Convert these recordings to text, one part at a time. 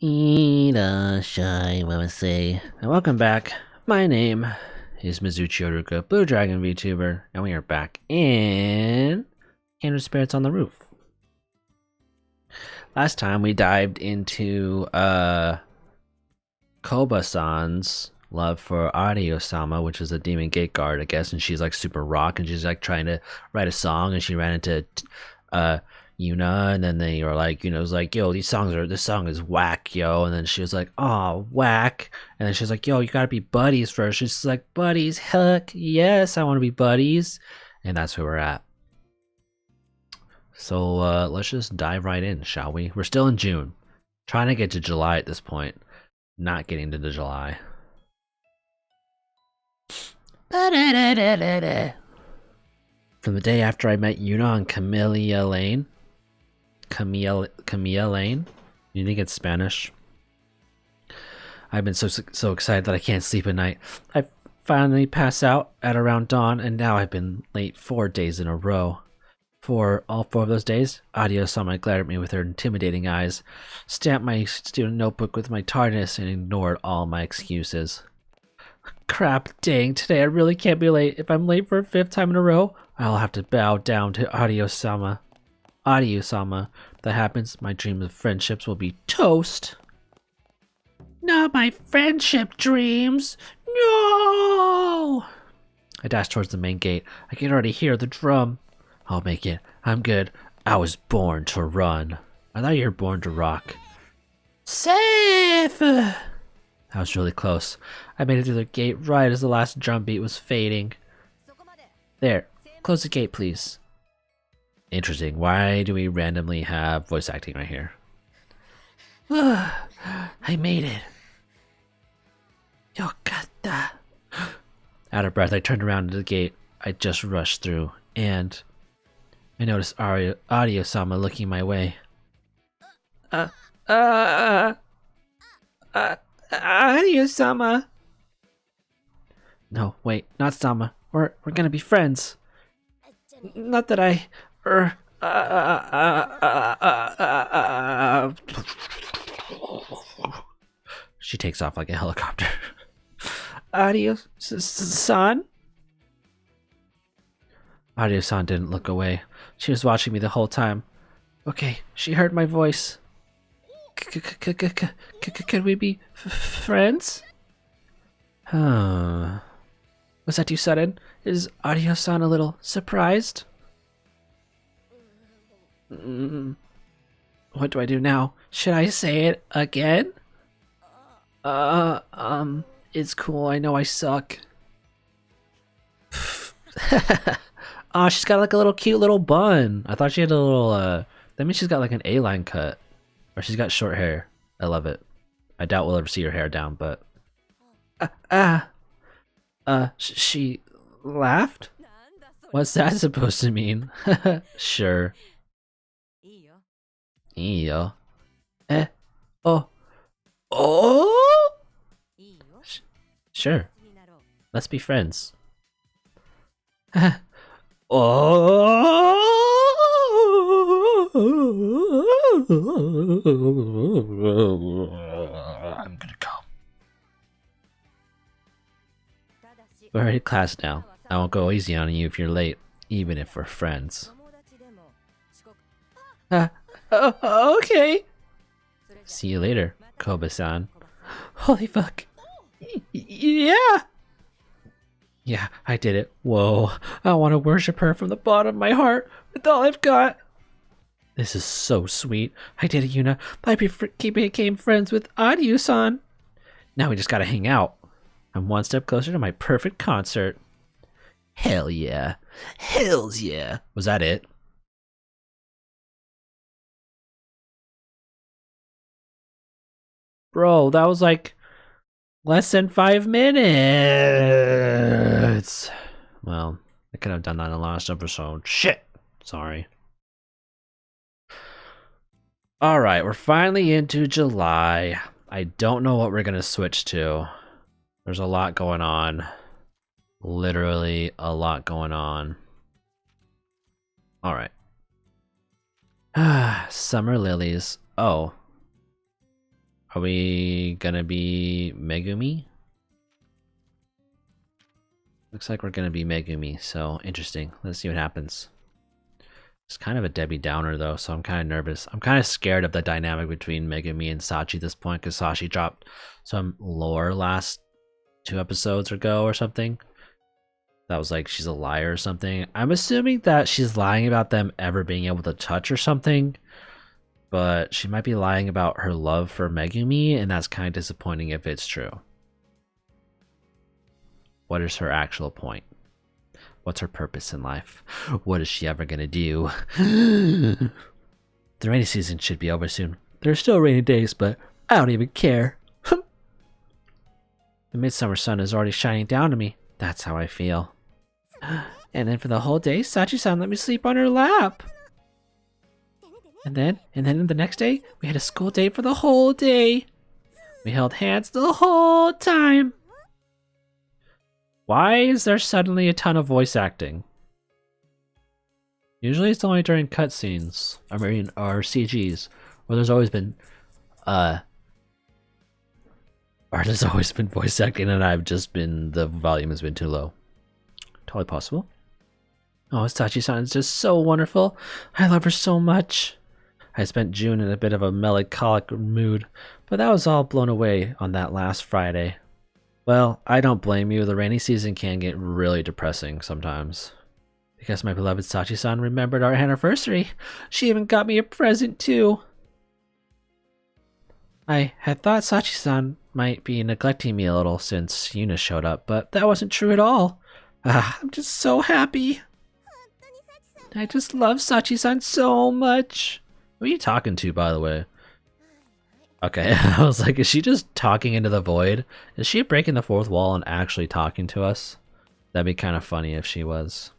Irashai, Mamasei, and welcome back. My name is Mizuchi Oruka, Blue Dragon Vtuber, and we are back in Kindred Spirits on the Roof. Last time we dived into Koba-san's love for Ario-sama, which is a demon gate guard, I guess, and she's like super rock, and she's like trying to write a song, and she ran into Yuna, and then they were like, was like, yo, this song is whack, yo, and then she was like, oh, whack, and then she's like, yo, you gotta be buddies first. She's like, buddies, heck yes, I want to be buddies, and that's where we're at. So let's just dive right in, shall we? We're still in June, trying to get to July at this point, not getting to the July. From the day after I met Yuna on Camilla Lane. Camilla Lane? You think it's Spanish? I've been so excited that I can't sleep at night. I finally pass out at around dawn, and now I've been late 4 days in a row. For all 4 of those days, Ario-sama glared at me with her intimidating eyes, stamped my student notebook with my tardiness, and ignored all my excuses. Crap, dang, today I really can't be late. If I'm late for a 5th time in a row, I'll have to bow down to Ario-sama. Ario-sama. If that happens, my dream of friendships will be toast. Not my friendship dreams! No! I dash towards the main gate. I can already hear the drum. I'll make it. I'm good. I was born to run. I thought you were born to rock. Safe! I was really close. I made it through the gate right as the last drum beat was fading. There. Close the gate, please. Interesting. Why do we randomly have voice acting right here? I made it. Yokata. Out of breath, I turned around to the gate I just rushed through, and I noticed Ario-sama looking my way. Ario-sama. No, wait, not Sama. We're gonna be friends. Not that I She takes off like a helicopter. Ario-san? Ario-san didn't look away. She was watching me the whole time. Okay, she heard my voice. Could we be friends? Huh. Was that too sudden? Is Ario-san a little surprised? What do I do now? Should I say it again? It's cool. I know I suck. Oh, she's got like a little cute little bun. I thought she had a little, that means she's got like an A-line cut. Or she's got short hair. I love it. I doubt we'll ever see her hair down, but... She laughed? What's that supposed to mean? Sure. Iyo. Oh? Sure. Let's be friends. Oh! I'm gonna go. We're already class now. I won't go easy on you if you're late, even if we're friends. Okay. See you later, Koba-san. Holy fuck. Yeah! Yeah, I did it. Whoa. I want to worship her from the bottom of my heart with all I've got. This is so sweet. I did it, Yuna. I became friends with Ario-san. Now we just gotta hang out. I'm one step closer to my perfect concert. Hell yeah. Hells yeah. Was that it? Bro, that was like less than 5 minutes. Well, I could have done that in the last episode. Shit. Sorry. Alright, we're finally into July. I don't know what we're gonna switch to. There's a lot going on. Literally a lot going on. Alright. Summer lilies. Oh. Are we gonna be Megumi? Looks like we're gonna be Megumi, so interesting. Let's see what happens. It's kind of a Debbie Downer though, so I'm kind of nervous. I'm kind of scared of the dynamic between Megumi and Sachi at this point, because Sachi dropped some lore last 2 episodes ago or something. That was like she's a liar or something. I'm assuming that she's lying about them ever being able to touch or something, but she might be lying about her love for Megumi, and that's kind of disappointing if it's true. What is her actual point? What's her purpose in life? What is she ever gonna do? The rainy season should be over soon. There are still rainy days, but I don't even care. The midsummer sun is already shining down on me. That's how I feel. And then for the whole day, Sachi-san let me sleep on her lap. And then the next day, we had a school date for the whole day. We held hands the whole time. Why is there suddenly a ton of voice acting? Usually it's only during cutscenes, or CGs, where there's always been voice acting, and the volume has been too low. Totally possible. Oh, Sachi-san is just so wonderful. I love her so much. I spent June in a bit of a melancholic mood, but that was all blown away on that last Friday. Well, I don't blame you. The rainy season can get really depressing sometimes. Because my beloved Sachi-san remembered our anniversary. She even got me a present too. I had thought Sachi-san might be neglecting me a little since Yuna showed up, but that wasn't true at all. I'm just so happy. I just love Sachi-san so much. Who are you talking to, by the way? Okay, I was like, is she just talking into the void? Is she breaking the fourth wall and actually talking to us? That'd be kind of funny if she was.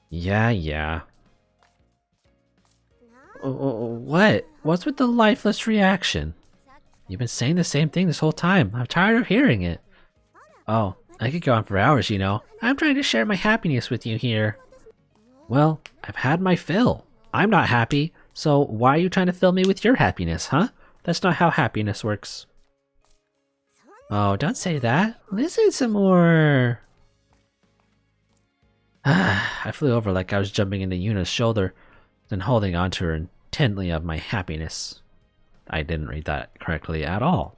Yeah. What? What's with the lifeless reaction? You've been saying the same thing this whole time. I'm tired of hearing it. Oh, I could go on for hours, you know. I'm trying to share my happiness with you here. Well, I've had my fill. I'm not happy, so why are you trying to fill me with your happiness, huh? That's not how happiness works. Oh, don't say that. Listen some more. I flew over like I was jumping into Yuna's shoulder, then holding onto her intently of my happiness. I didn't read that correctly at all.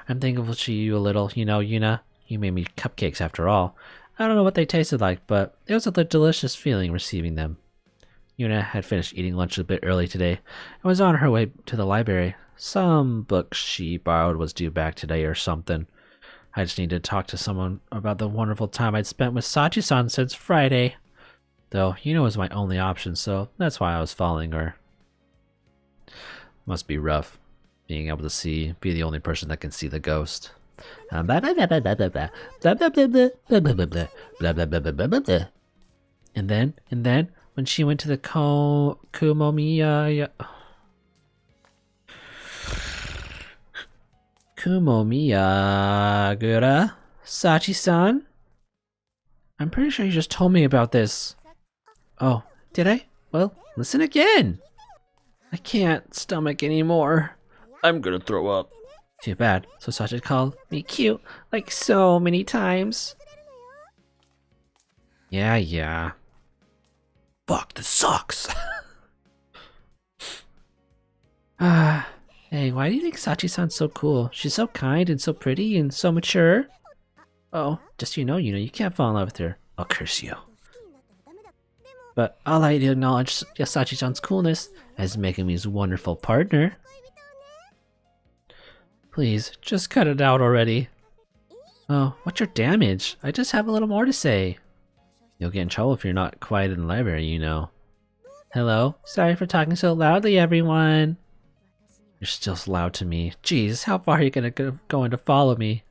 I'm thankful to you a little, you know, Yuna. You made me cupcakes after all. I don't know what they tasted like, but it was a delicious feeling receiving them. Yuna had finished eating lunch a bit early today and was on her way to the library. Some book she borrowed was due back today or something. I just needed to talk to someone about the wonderful time I'd spent with Sachi-san since Friday. Though Yuna was my only option, so that's why I was following her. Must be rough, being able to be the only person that can see the ghost. And then, when she went to the Kumomiyagura, Sachi-san? I'm pretty sure you just told me about this. Oh, did I? Well, listen again. I can't stomach anymore. I'm gonna throw up. Too bad. So Sachi called me cute like so many times. Yeah. Fuck, this sucks. Hey, why do you think Sachi-san's so cool? She's so kind and so pretty and so mature. Oh, just so you know, you can't fall in love with her. I'll curse you. But I'll like to acknowledge Sachi-san's coolness as Megumi's wonderful partner. Please, just cut it out already. Oh, what's your damage? I just have a little more to say. You'll get in trouble if you're not quiet in the library, you know. Hello? Sorry for talking so loudly, everyone. You're still so loud to me. Jeez, how far are you going to follow me?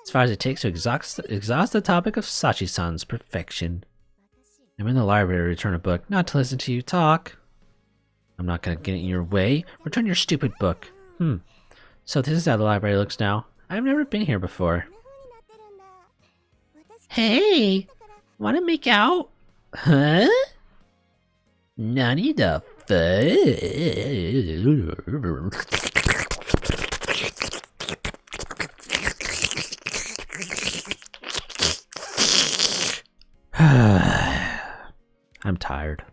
As far as it takes to exhaust the topic of Sachi-san's perfection. I'm in the library to return a book, not to listen to you talk. I'm not gonna get in your way. Return your stupid book. So this is how the library looks now. I've never been here before. Hey! Wanna make out? Huh? Nani the I'm tired.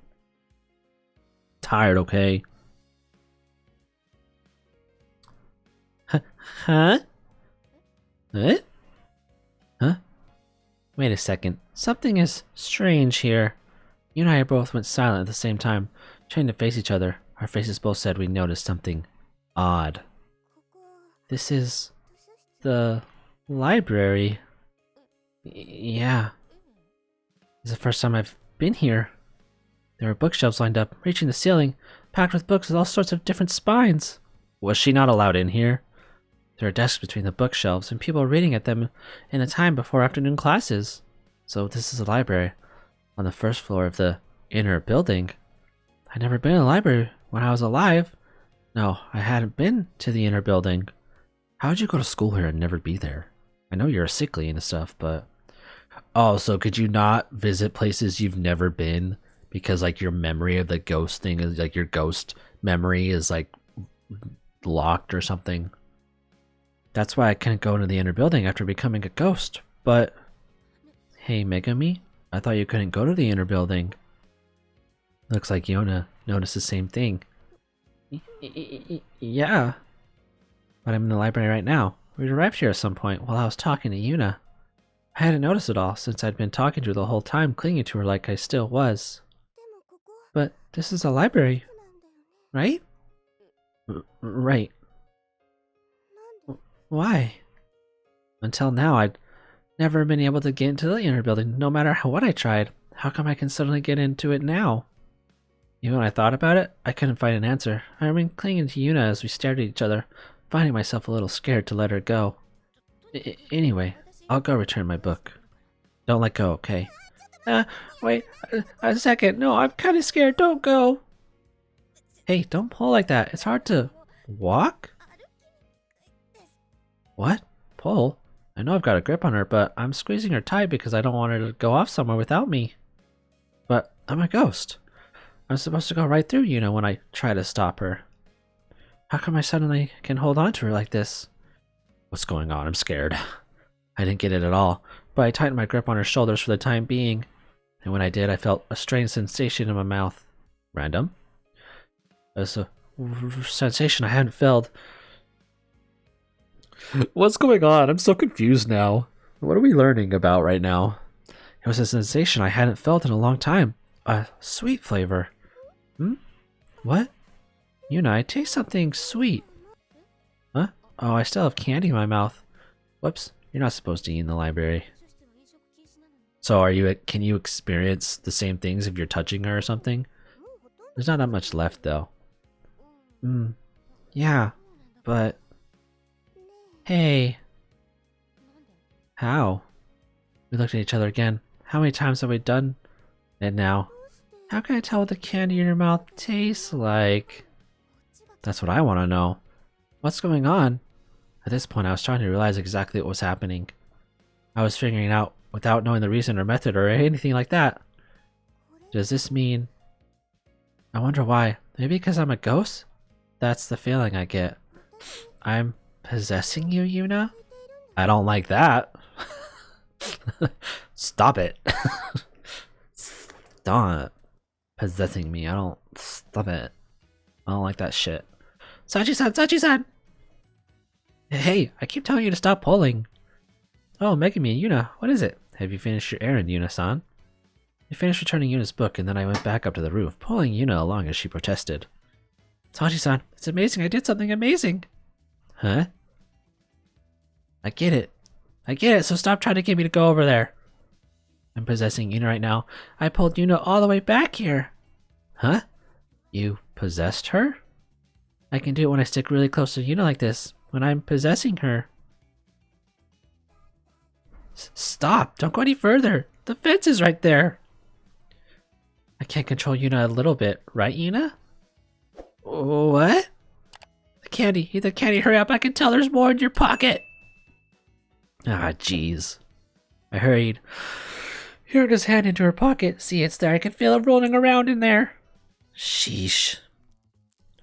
Tired, okay? Huh? What? Huh? Wait a second. Something is strange here. You and I both went silent at the same time, trying to face each other. Our faces both said we noticed something odd. This is the library. Yeah. It's the first time I've been here. There were bookshelves lined up, reaching the ceiling, packed with books with all sorts of different spines. Was she not allowed in here? There are desks between the bookshelves, and people are reading at them in the time before afternoon classes. So this is a library on the first floor of the inner building. I'd never been in a library when I was alive. No, I hadn't been to the inner building. How would you go to school here and never be there? I know you're a sickly and stuff, but... Oh, so could you not visit places you've never been? Because, like, your memory of the ghost thing is, like, your ghost memory is, like, locked or something. That's why I couldn't go into the inner building after becoming a ghost. But, hey, Megumi, I thought you couldn't go to the inner building. Looks like Yuna noticed the same thing. Yeah. But I'm in the library right now. We arrived here at some point while I was talking to Yuna. I hadn't noticed it all since I'd been talking to her the whole time, clinging to her like I still was. But this is a library, right? Right. Why? Until now, I'd never been able to get into the inner building, no matter what I tried. How come I can suddenly get into it now? Even when I thought about it, I couldn't find an answer. I remained clinging to Yuna as we stared at each other, finding myself a little scared to let her go. Anyway, I'll go return my book. Don't let go, okay? Wait a second. No, I'm kind of scared. Don't go. Hey, don't pull like that. It's hard to walk? What? Pull? I know I've got a grip on her, but I'm squeezing her tight because I don't want her to go off somewhere without me. But I'm a ghost. I'm supposed to go right through Yuna when I try to stop her. How come I suddenly can hold on to her like this? What's going on? I'm scared. I didn't get it at all, but I tightened my grip on her shoulders for the time being. And when I did, I felt a strange sensation in my mouth. Random? It's a sensation I hadn't felt. What's going on? I'm so confused now. What are we learning about right now? It was a sensation I hadn't felt in a long time. A sweet flavor. What? Yuna, I taste something sweet. Huh? Oh, I still have candy in my mouth. Whoops, you're not supposed to eat in the library. So can you experience the same things if you're touching her or something? There's not that much left though. Yeah, but... Hey. How? We looked at each other again. How many times have we done it now? How can I tell what the candy in your mouth tastes like? That's what I want to know. What's going on? At this point, I was trying to realize exactly what was happening. I was figuring it out without knowing the reason or method or anything like that. Does this mean... I wonder why. Maybe because I'm a ghost? That's the feeling I get. I'm possessing you, Yuna? I don't like that. Stop it. Stop possessing me. I don't... Stop it. I don't like that shit. Sachi-san! Sachi-san! Hey, I keep telling you to stop pulling. Oh, Megumi and Yuna, what is it? Have you finished your errand, Yuna-san? I finished returning Yuna's book, and then I went back up to the roof, pulling Yuna along as she protested. Sachi-san, it's amazing. I did something amazing. Huh? I get it. I get it, so stop trying to get me to go over there. I'm possessing Yuna right now. I pulled Yuna all the way back here. Huh? You possessed her? I can do it when I stick really close to Yuna like this, when I'm possessing her. Stop! Don't go any further! The fence is right there! I can't control Yuna a little bit, right, Yuna? What? The candy, hurry up, I can tell there's more in your pocket! Ah, jeez. I hurried. He his hand into her pocket. See, it's there, I can feel it rolling around in there. Sheesh.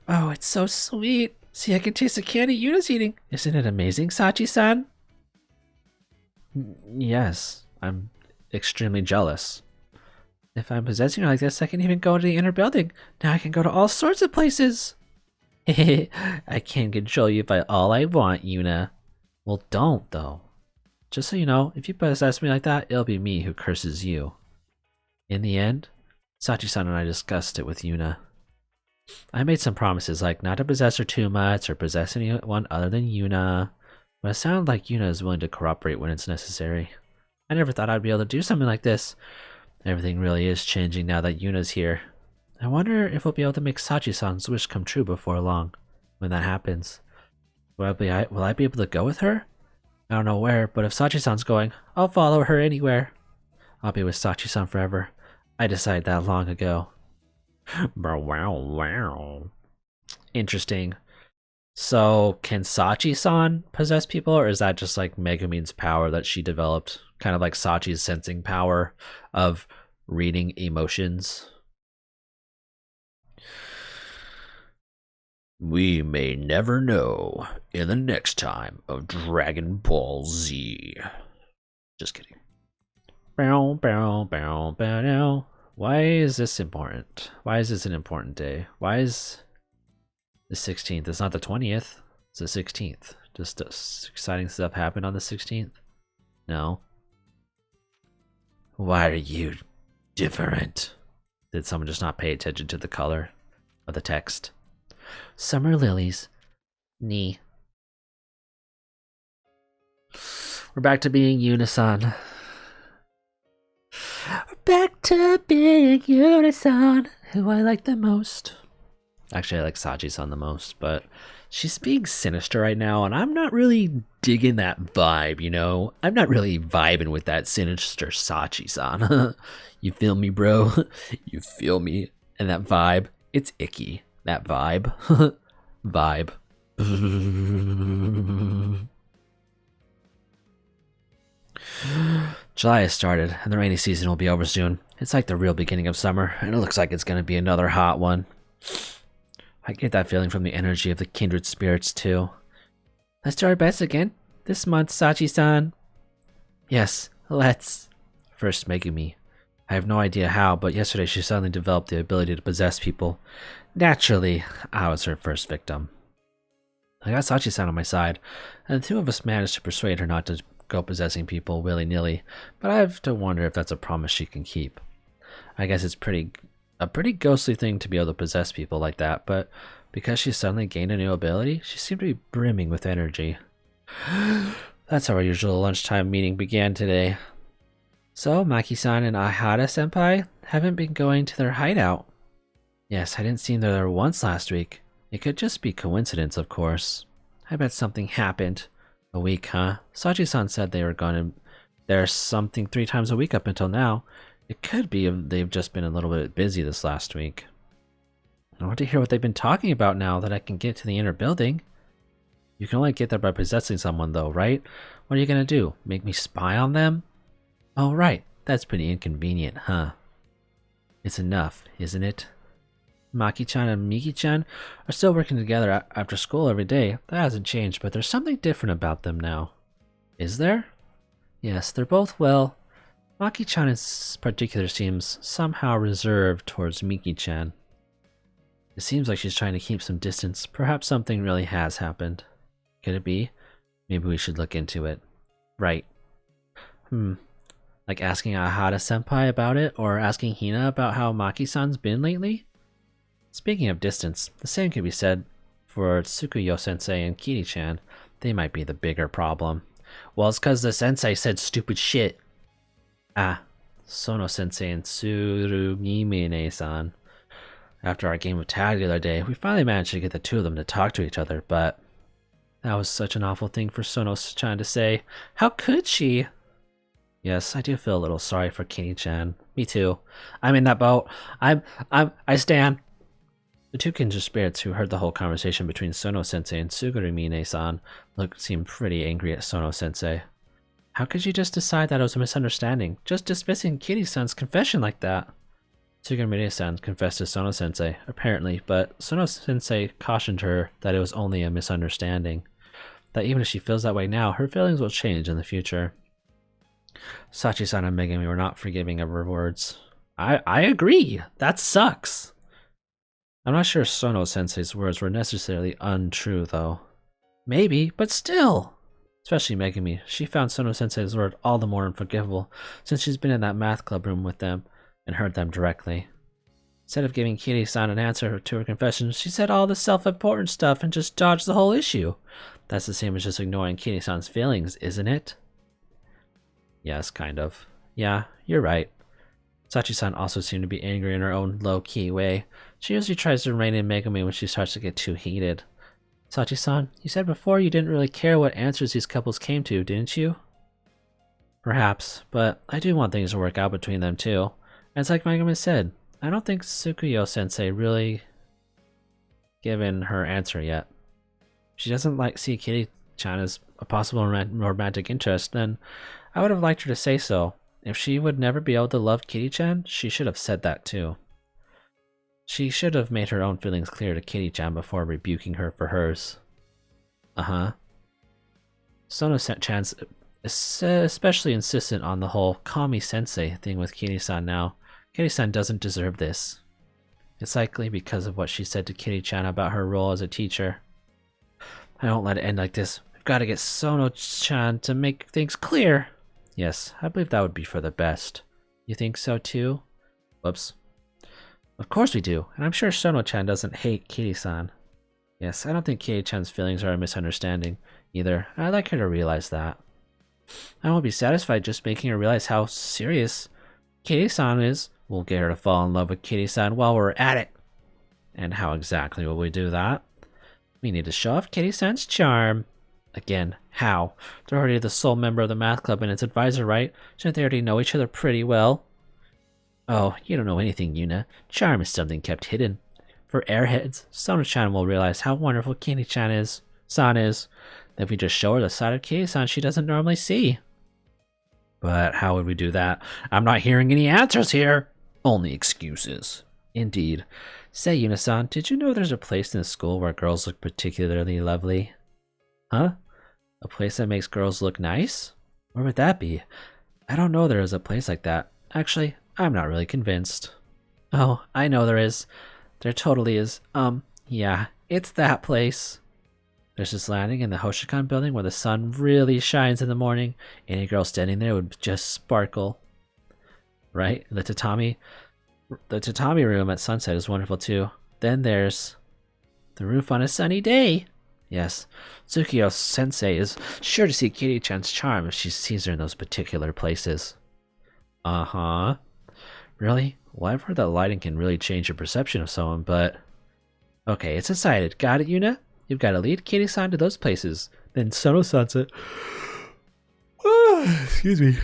Oh, it's so sweet. See, I can taste the candy Yuna's eating. Isn't it amazing, Sachi-san? Yes, I'm extremely jealous. If I'm possessing her like this, I can even go to the inner building. Now I can go to all sorts of places. I can control you by all I want, Yuna. Well, don't, though. Just so you know, if you possess me like that, it'll be me who curses you. In the end, Sachi-san and I discussed it with Yuna. I made some promises, like not to possess her too much or possess anyone other than Yuna, but it sounded like Yuna is willing to cooperate when it's necessary. I never thought I'd be able to do something like this. Everything really is changing now that Yuna's here. I wonder if we'll be able to make Sachi-san's wish come true before long. When that happens, will I be able to go with her? I don't know where, but if Sachi-san's going, I'll follow her anywhere. I'll be with Sachi-san forever. I decided that long ago. Wow. Interesting. So, can Sachi-san possess people, or is that just like Megumi's power that she developed? Kind of like Sachi's sensing power of reading emotions? We may never know in the next time of Dragon Ball Z. Just kidding. Why is this important? Why is this an important day? Why is the 16th? It's not the 20th. It's the 16th. Just exciting stuff happened on the 16th? No. Why are you different? Did someone just not pay attention to the color of the text? Summer lilies. Knee. We're back to being Yuna-san. We're back to being Yuna-san, who I like the most. Actually, I like Sachi-san the most, but she's being sinister right now, and I'm not really digging that vibe, you know? I'm not really vibing with that sinister Sachi-san. You feel me, bro? You feel me? And that vibe, it's icky. That vibe. Vibe. July has started, and the rainy season will be over soon. It's like the real beginning of summer, and it looks like it's going to be another hot one. I get that feeling from the energy of the kindred spirits, too. Let's do our best again this month, Sachi-san. Yes, let's. First, Megumi. I have no idea how, but yesterday she suddenly developed the ability to possess people. Naturally, I was her first victim. I got Sachi-san on my side, and the two of us managed to persuade her not to go possessing people willy-nilly, but I have to wonder if that's a promise she can keep. I guess it's a pretty ghostly thing to be able to possess people like that, but because she suddenly gained a new ability, she seemed to be brimming with energy. That's how our usual lunchtime meeting began today. So, Maki-san and Ahara-senpai haven't been going to their hideout. Yes, I didn't see them there once last week. It could just be coincidence, of course. I bet something happened. A week, huh? Sachi-san said they were going there something 3 times a week up until now. It could be they've just been a little bit busy this last week. I want to hear what they've been talking about now that I can get to the inner building. You can only get there by possessing someone though, right? What are you gonna do? Make me spy on them? Oh right, that's pretty inconvenient, huh? It's enough, isn't it? Maki-chan and Miki-chan are still working together after school every day. That hasn't changed, but there's something different about them now. Is there? Yes, they're both, well, Maki-chan in particular seems somehow reserved towards Miki-chan. It seems like she's trying to keep some distance. Perhaps something really has happened. Could it be? Maybe we should look into it. Right. Like asking Ahara-senpai about it, or asking Hina about how Maki-san's been lately? Speaking of distance, the same could be said for Tsukuyo-sensei and Kiri-chan. They might be the bigger problem. Well, it's because the sensei said stupid shit. Sono-sensei and Tsurugimine-san. After our game of tag the other day, we finally managed to get the two of them to talk to each other, but that was such an awful thing for Sono-chan to say. How could she? Yes, I do feel a little sorry for Kiri-chan. Me too. I'm in that boat. I stand. The two kindred spirits who heard the whole conversation between Sono-sensei and Tsugurimine-san seemed pretty angry at Sono-sensei. How could you just decide that it was a misunderstanding? Just dismissing Kiri-san's confession like that? Tsugimine-san confessed to Sono-sensei, apparently, but Sono-sensei cautioned her that it was only a misunderstanding. That even if she feels that way now, her feelings will change in the future. Sachi-san and Megumi were not forgiving of her words. I agree! That sucks! I'm not sure Sono-sensei's words were necessarily untrue, though. Maybe, but still! Especially Megumi. She found Sono-sensei's word all the more unforgivable since she's been in that math club room with them and heard them directly. Instead of giving Kiri-san an answer to her confession, she said all the self-important stuff and just dodged the whole issue. That's the same as just ignoring Kiri-san's feelings, isn't it? Yes, kind of. Yeah, you're right. Sachi-san also seemed to be angry in her own low-key way. She usually tries to rein in Megumi when she starts to get too heated. Sachi-san, you said before you didn't really care what answers these couples came to, didn't you? Perhaps, but I do want things to work out between them too. And it's like Megumi said, I don't think Tsukuyo-sensei really given her answer yet. If she doesn't see Kitty-chan as a possible romantic interest, then I would have liked her to say so. If she would never be able to love Kitty-chan, she should have said that too. She should have made her own feelings clear to Kitty-chan before rebuking her for hers. Uh-huh. Sono-chan's especially insistent on the whole Kami-sensei thing with Kitty-san now. Kitty-san doesn't deserve this. It's likely because of what she said to Kitty-chan about her role as a teacher. I don't let it end like this. We've got to get Sono-chan to make things clear. Yes, I believe that would be for the best. You think so too? Whoops. Of course we do, and I'm sure Sono-chan doesn't hate Kitty-san. Yes, I don't think Kitty-chan's feelings are a misunderstanding either, and I'd like her to realize that. I won't be satisfied just making her realize how serious Kitty-san is. We'll get her to fall in love with Kitty-san while we're at it. And how exactly will we do that? We need to show off Kitty-san's charm. Again, how? They're already the sole member of the math club and its advisor, right? Shouldn't they already know each other pretty well? Oh, you don't know anything, Yuna. Charm is something kept hidden. For airheads, Sono-chan will realize how wonderful Kitty-chan is. San is. If we just show her the side of Kitty-san she doesn't normally see. But how would we do that? I'm not hearing any answers here. Only excuses. Indeed. Say, Yuna-san, did you know there's a place in the school where girls look particularly lovely? Huh? A place that makes girls look nice? Where would that be? I don't know there is a place like that. Actually, I'm not really convinced. Oh, I know there is. There totally is. Yeah, it's that place. There's this landing in the Hoshikan building where the sun really shines in the morning. Any girl standing there would just sparkle. Right? The tatami room at sunset is wonderful too. Then there's the roof on a sunny day. Yes, Tsukuyo-sensei is sure to see Kitty-chan's charm if she sees her in those particular places. Uh-huh. Really? Well, I've heard that lighting can really change your perception of someone, but... Okay, it's decided. Got it, Yuna? You've got to lead Kitty-san to those places. Then Sono-sensei... excuse me.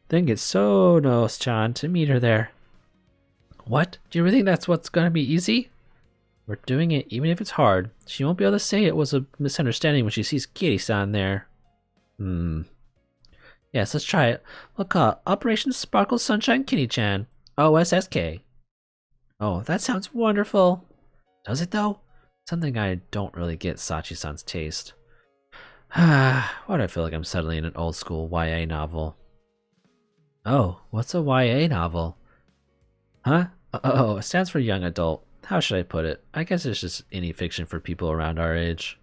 Then get Sono-chan to meet her there. What? Do you really think that's what's going to be easy? We're doing it even if it's hard. She won't be able to say it was a misunderstanding when she sees Kitty-san there. Yes, let's try it. We'll call it Operation Sparkle Sunshine Kitty-chan. OSSK. Oh, that sounds wonderful. Does it though? Something I don't really get Sachi-san's taste. Why do I feel like I'm suddenly in an old school YA novel? Oh, what's a YA novel? Huh? Oh, it stands for young adult. How should I put it? I guess it's just any fiction for people around our age.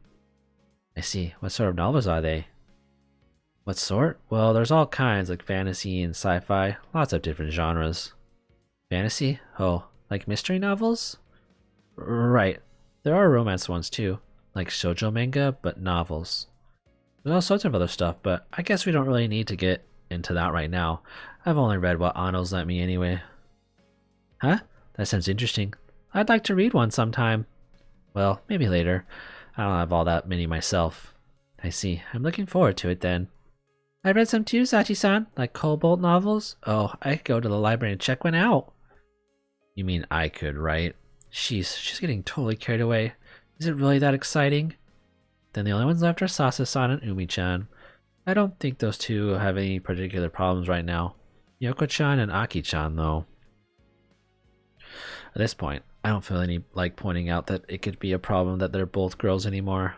I see. What sort of novels are they? What sort? Well, there's all kinds, like fantasy and sci-fi. Lots of different genres. Fantasy? Oh, like mystery novels? Right. There are romance ones too, like Shoujo manga, but novels. There's all sorts of other stuff, but I guess we don't really need to get into that right now. I've only read what Ano's lent me anyway. Huh? That sounds interesting. I'd like to read one sometime. Well, maybe later. I don't have all that many myself. I see. I'm looking forward to it then. I read some too, Sachi-san, like Cobalt novels. Oh, I could go to the library and check one out. You mean I could, right? She's getting totally carried away. Is it really that exciting? Then the only ones left are Sasa-san and Umi-chan. I don't think those two have any particular problems right now. Yoko-chan and Aki-chan, though. At this point, I don't feel any like pointing out that it could be a problem that they're both girls anymore.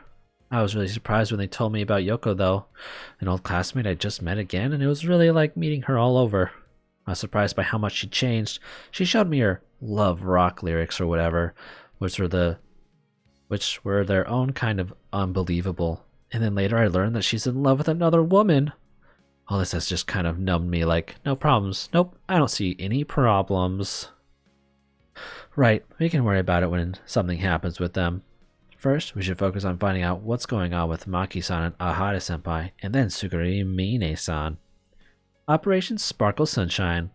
I was really surprised when they told me about Yoko though, an old classmate I just met again, and it was really like meeting her all over. I was surprised by how much she changed. She showed me her love rock lyrics or whatever, which were their own kind of unbelievable. And then later I learned that she's in love with another woman. All this has just kind of numbed me like, no problems. Nope, I don't see any problems. Right, we can worry about it when something happens with them. First, we should focus on finding out what's going on with Maki-san and Ahara-senpai, and then Suguri-mine-san. Operation Sparkle Sunshine.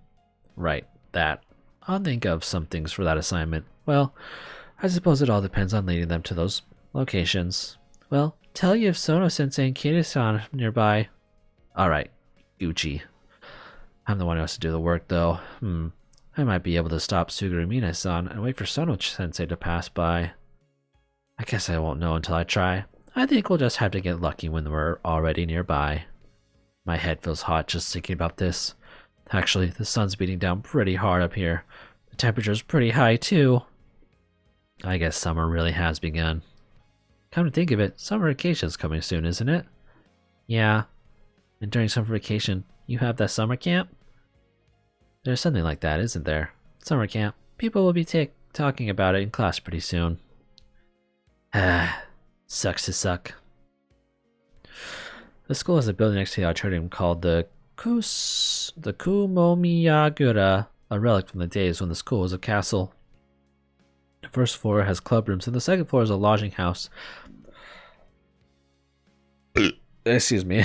Right, that. I'll think of some things for that assignment. Well, I suppose it all depends on leading them to those locations. Well, tell you if Sono-sensei and Kiri-san are nearby. Alright, Gucci. I'm the one who has to do the work, though. I might be able to stop Suguri-mine-san and wait for Sono-sensei to pass by. I guess I won't know until I try. I think we'll just have to get lucky when we're already nearby. My head feels hot just thinking about this. Actually, the sun's beating down pretty hard up here. The temperature's pretty high, too. I guess summer really has begun. Come to think of it, summer vacation's coming soon, isn't it? Yeah. And during summer vacation, you have that summer camp? There's something like that, isn't there? Summer camp. People will be talking about it in class pretty soon. Sucks to suck. The school has a building next to the auditorium called the Kumomiyagura, a relic from the days when the school was a castle. The first floor has club rooms, and the second floor is a lodging house. Excuse me.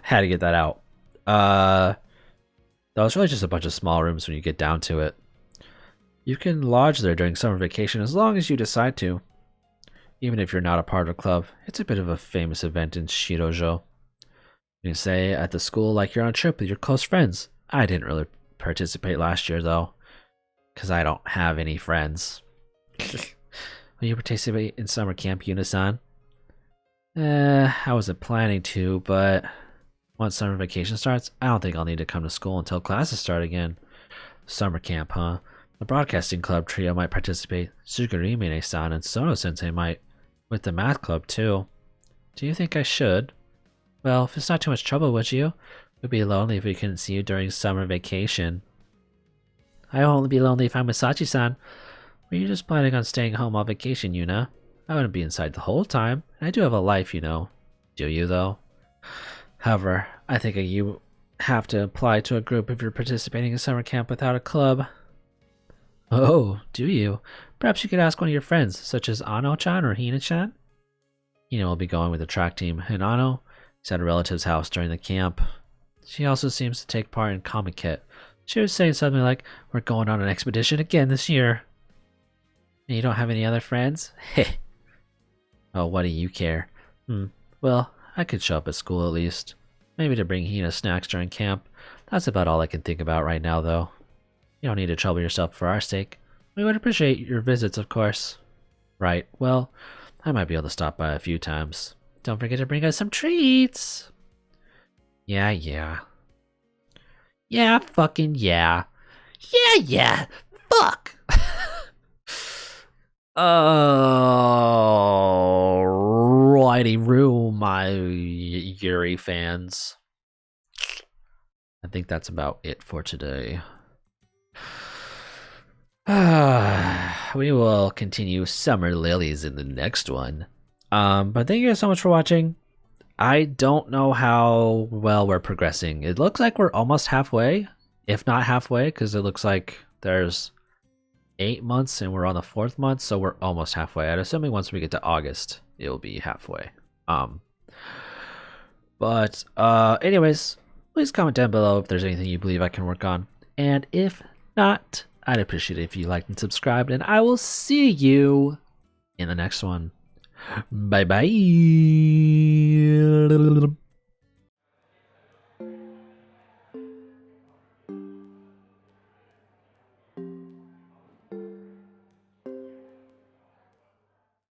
Had to get that out. That was really just a bunch of small rooms when you get down to it. You can lodge there during summer vacation as long as you decide to. Even if you're not a part of a club, it's a bit of a famous event in Shirojo. You can stay at the school like you're on a trip with your close friends. I didn't really participate last year though, because I don't have any friends. Will you participate in summer camp, Yuna-san? I wasn't planning to, but once summer vacation starts, I don't think I'll need to come to school until classes start again. Summer camp, huh? The broadcasting club trio might participate. Suguri-mine-san and Sono-sensei might. With the math club, too. Do you think I should? Well, if it's not too much trouble, would you? It would be lonely if we couldn't see you during summer vacation. I won't be lonely if I'm with Sachi-san. Were you just planning on staying home on vacation, Yuna? I wouldn't be inside the whole time. I do have a life, you know. Do you, though? However, I think you have to apply to a group if you're participating in summer camp without a club. Oh, do you? Perhaps you could ask one of your friends, such as Ano-chan or Hina-chan? Hina will be going with the track team, and Ano is at a relative's house during the camp. She also seems to take part in Comic Kit. She was saying something like, we're going on an expedition again this year. And you don't have any other friends? Heh. Oh, what do you care? Well, I could show up at school at least. Maybe to bring Hina snacks during camp. That's about all I can think about right now, though. You don't need to trouble yourself for our sake. We would appreciate your visits, of course. Right, well, I might be able to stop by a few times. Don't forget to bring us some treats! Yeah. Yeah, fucking yeah. Yeah, fuck! Alrighty, room, my Yuri fans. I think that's about it for today. We will continue Summer Lilies in the next one. But thank you guys so much for watching. I don't know how well we're progressing. It looks like we're almost halfway, if not halfway, because it looks like there's 8 months and we're on the 4th month, so we're almost halfway. I'm assuming once we get to August, it'll be halfway. Anyways, please comment down below if there's anything you believe I can work on. And if not, I'd appreciate it if you liked and subscribed, and I will see you in the next one. Bye bye.